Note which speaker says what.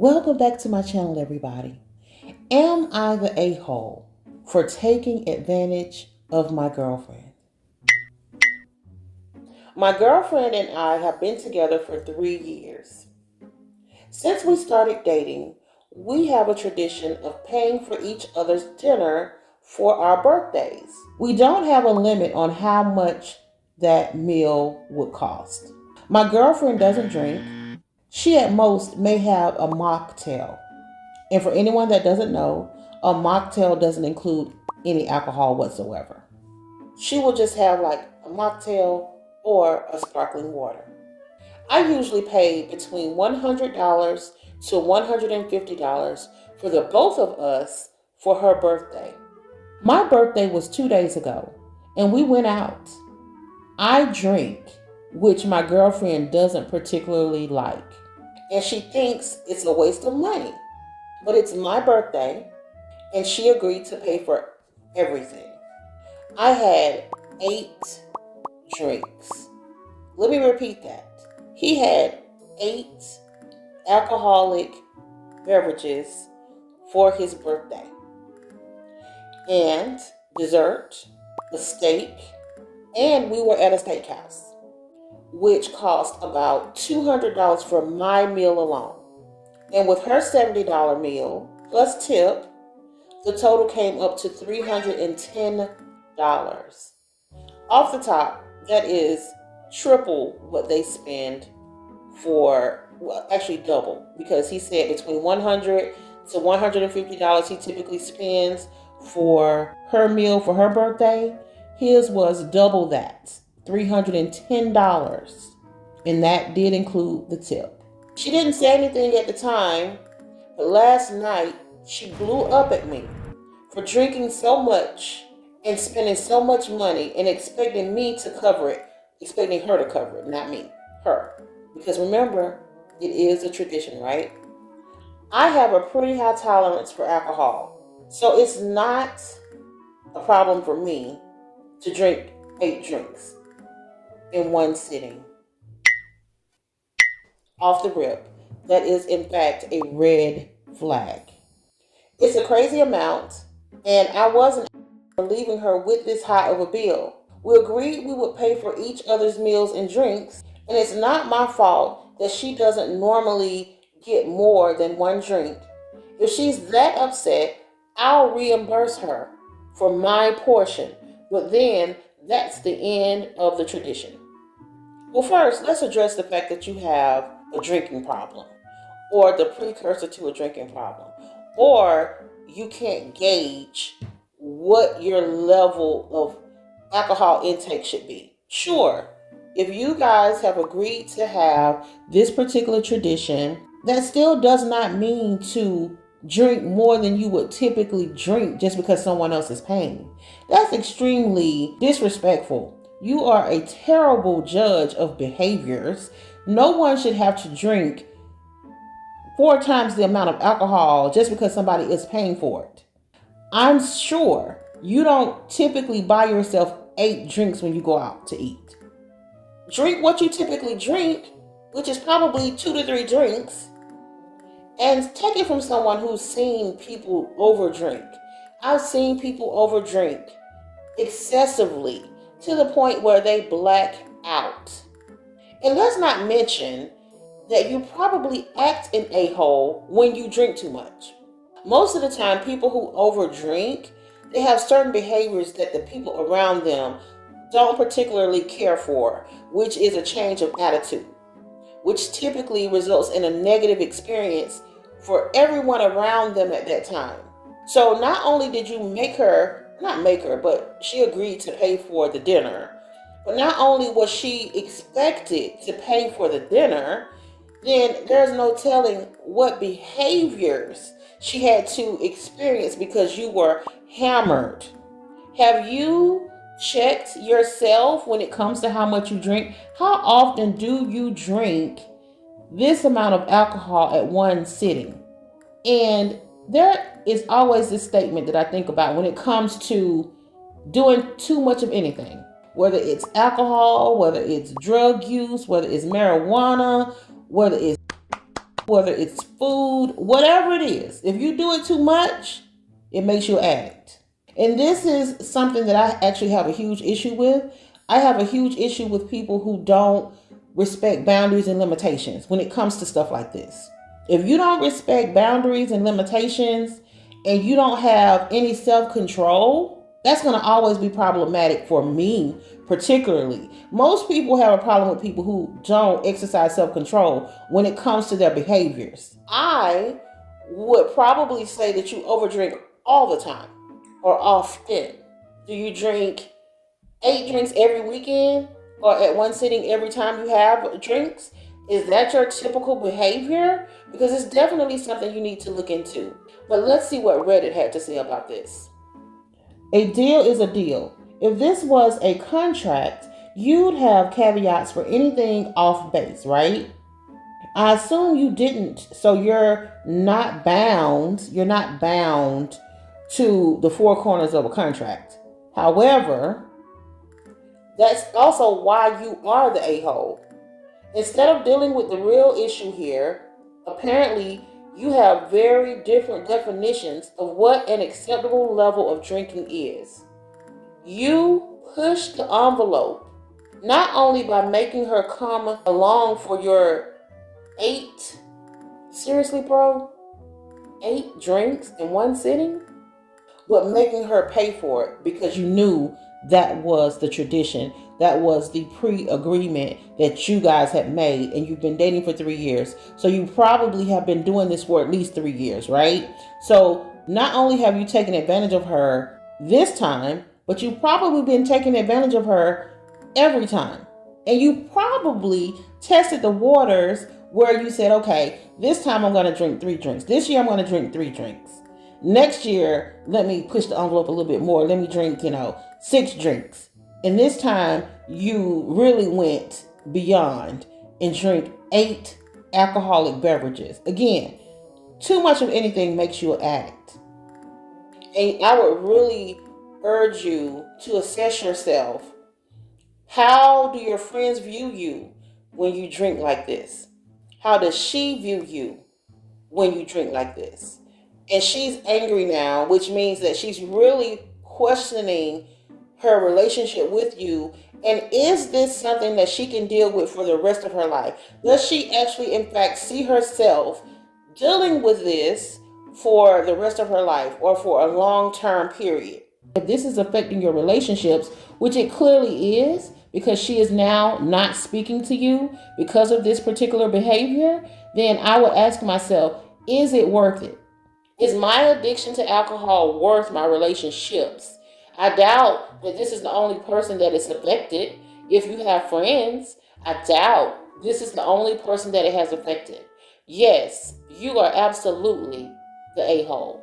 Speaker 1: Welcome back to my channel, everybody. Am I the a-hole for taking advantage of my girlfriend? My girlfriend and I have been together for 3 years. Since we started dating, we have a tradition of paying for each other's dinner for our birthdays. We don't have a limit on how much that meal would cost. My girlfriend doesn't drink. She at most may have a mocktail. And for anyone that doesn't know, a mocktail doesn't include any alcohol whatsoever. She will just have like a mocktail or a sparkling water. I usually pay between $100 to $150 for the both of us for her birthday. My birthday was 2 days ago, and we went out. I drink, which my girlfriend doesn't particularly like, and she thinks it's a waste of money. But it's my birthday, and she agreed to pay for everything. I had 8 drinks. Let me repeat that. He had 8 alcoholic beverages for his birthday. And dessert, a steak, and we were at a steakhouse, which cost about $200 for my meal alone. And with her $70 meal plus tip, the total came up to $310. Off the top, that is triple what they spend for, well, actually double, because he said between $100 to $150 he typically spends for her meal for her birthday. His was double that, $310. And that did include the tip. She didn't say anything at the time, but last night she blew up at me for drinking so much and spending so much money and expecting me to cover it, expecting her to cover it, not me, her. Because remember, it is a tradition, right? I have a pretty high tolerance for alcohol, so it's not a problem for me to drink 8 drinks in one sitting. Off the rip, that is in fact a red flag. It's a crazy amount, and I wasn't leaving her with this high of a bill. We agreed we would pay for each other's meals and drinks, and it's not my fault that she doesn't normally get more than 1 drink. If she's that upset, I'll reimburse her for my portion, but then that's the end of the tradition. Well, first, let's address the fact that you have a drinking problem, or the precursor to a drinking problem, or you can't gauge what your level of alcohol intake should be. Sure, if you guys have agreed to have this particular tradition, that still does not mean to drink more than you would typically drink just because someone else is paying. That's extremely disrespectful. You are a terrible judge of behaviors. No one should have to drink 4 times the amount of alcohol just because somebody is paying for it. I'm sure you don't typically buy yourself 8 drinks when you go out to eat. Drink what you typically drink, which is probably 2 to 3 drinks, and take it from someone who's seen people overdrink. I've seen people overdrink excessively to the point where they black out. And let's not mention that you probably act an a-hole when you drink too much. Most of the time, people who overdrink, they have certain behaviors that the people around them don't particularly care for, which is a change of attitude, which typically results in a negative experience for everyone around them at that time. So not only did you but she agreed to pay for the dinner. But not only was she expected to pay for the dinner, then there's no telling what behaviors she had to experience because you were hammered. Have you checked yourself when it comes to how much you drink? How often do you drink this amount of alcohol at one sitting? And there is always this statement that I think about when it comes to doing too much of anything, whether it's alcohol, whether it's drug use, whether it's marijuana, whether it's whether it's food, whatever it is. If you do it too much, it makes you an addict. And this is something that I actually have a huge issue with. I have a huge issue with people who don't respect boundaries and limitations when it comes to stuff like this. If you don't respect boundaries and limitations and you don't have any self-control, that's going to always be problematic for me, particularly. Most people have a problem with people who don't exercise self-control when it comes to their behaviors. I would probably say that you overdrink all the time or often. Do you drink 8 drinks every weekend or at one sitting every time you have drinks? Is that your typical behavior? Because it's definitely something you need to look into. But let's see what Reddit had to say about this. A deal is a deal. If this was a contract, you'd have caveats for anything off base, right? I assume you didn't, so you're not bound. You're not bound to the four corners of a contract. However, that's also why you are the a-hole. Instead of dealing with the real issue here, apparently you have very different definitions of what an acceptable level of drinking is. You push the envelope, not only by making her come along for your 8, seriously bro, 8 drinks in one sitting, but making her pay for it because you knew that was the tradition. That was the pre-agreement that you guys had made, and you've been dating for 3 years. So you probably have been doing this for at least 3 years, right? So not only have you taken advantage of her this time, but you've probably been taking advantage of her every time. And you probably tested the waters where you said, okay, this time I'm going to drink 3 drinks. This year I'm going to drink 3 drinks. Next year, let me push the envelope a little bit more. Let me drink, 6 drinks. And this time, you really went beyond and drank 8 alcoholic beverages. Again, too much of anything makes you an addict. And I would really urge you to assess yourself. How do your friends view you when you drink like this? How does she view you when you drink like this? And she's angry now, which means that she's really questioning her relationship with you. And is this something that she can deal with for the rest of her life? Does she actually, in fact, see herself dealing with this for the rest of her life or for a long-term period? If this is affecting your relationships, which it clearly is, because she is now not speaking to you because of this particular behavior, then I would ask myself, is it worth it? Is my addiction to alcohol worth my relationships? I doubt that this is the only person that is affected. If you have friends, I doubt this is the only person that it has affected. Yes, you are absolutely the a-hole.